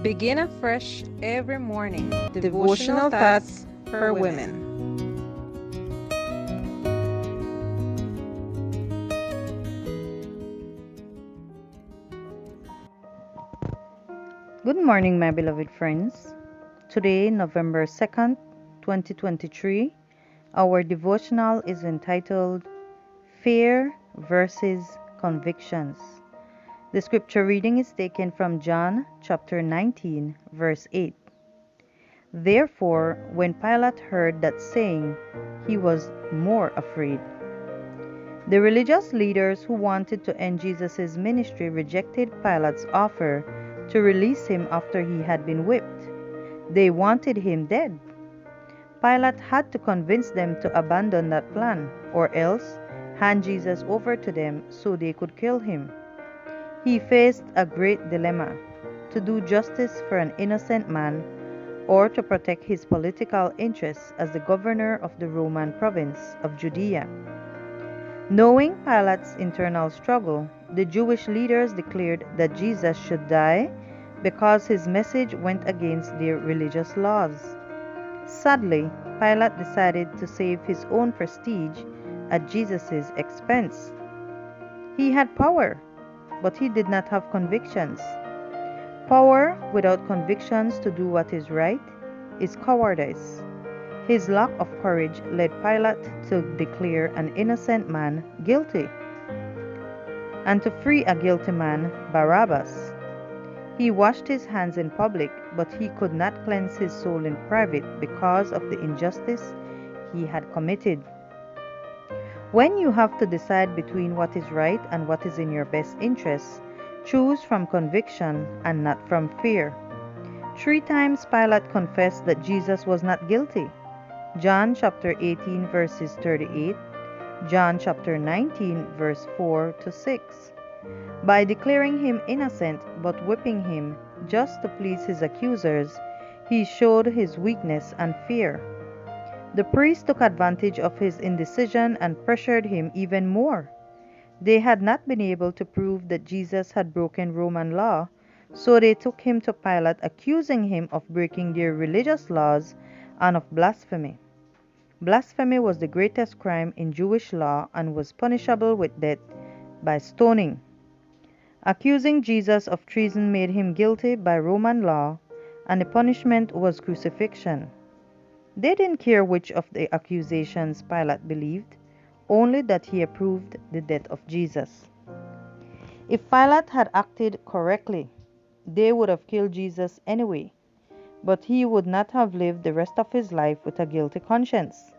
Begin afresh every morning. Devotional thoughts for women. Good morning, my beloved friends. Today, November 2nd, 2023, our devotional is entitled Fear versus Convictions. The scripture reading is taken from John chapter 19, verse 8. Therefore, when Pilate heard that saying, he was more afraid. The religious leaders who wanted to end Jesus' ministry rejected Pilate's offer to release him after he had been whipped. They wanted him dead. Pilate had to convince them to abandon that plan, or else hand Jesus over to them so they could kill him. He faced a great dilemma: to do justice for an innocent man or to protect his political interests as the governor of the Roman province of Judea. Knowing Pilate's internal struggle, the Jewish leaders declared that Jesus should die because his message went against their religious laws. Sadly, Pilate decided to save his own prestige at Jesus' expense. He had power, but he did not have convictions. Power without convictions to do what is right is cowardice. His lack of courage led Pilate to declare an innocent man guilty and to free a guilty man, Barabbas. He washed his hands in public, but he could not cleanse his soul in private because of the injustice he had committed. When you have to decide between what is right and what is in your best interests, choose from conviction and not from fear. 3 times Pilate confessed that Jesus was not guilty. John chapter 18 verses 38, John chapter 19 verse 4 to 6. By declaring him innocent but whipping him just to please his accusers, he showed his weakness and fear. The priests took advantage of his indecision and pressured him even more. They had not been able to prove that Jesus had broken Roman law, so they took him to Pilate, accusing him of breaking their religious laws and of blasphemy. Blasphemy was the greatest crime in Jewish law and was punishable with death by stoning. Accusing Jesus of treason made him guilty by Roman law, and the punishment was crucifixion. They didn't care which of the accusations Pilate believed, only that he approved the death of Jesus. If Pilate had acted correctly, they would have killed Jesus anyway, but he would not have lived the rest of his life with a guilty conscience.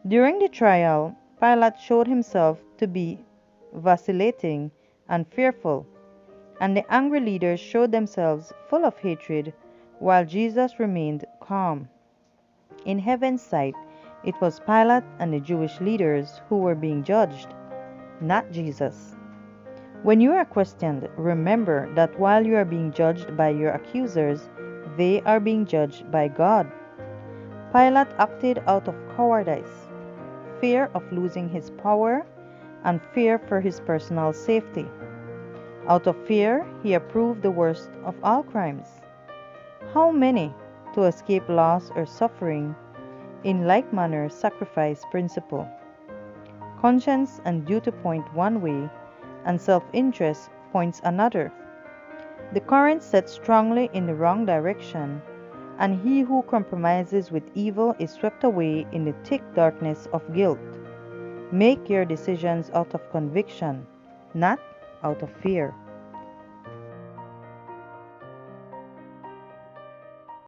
During the trial, Pilate showed himself to be vacillating and fearful, and the angry leaders showed themselves full of hatred, while Jesus remained calm. In heaven's sight, it was Pilate and the Jewish leaders who were being judged, not Jesus. When you are questioned, remember that while you are being judged by your accusers, they are being judged by God. Pilate acted out of cowardice, fear of losing his power, and fear for his personal safety. Out of fear, he approved the worst of all crimes. How many, to escape loss or suffering, in like manner sacrifice principle? Conscience and duty point one way, and self-interest points another. The current sets strongly in the wrong direction, and he who compromises with evil is swept away in the thick darkness of guilt. Make your decisions out of conviction, not out of fear.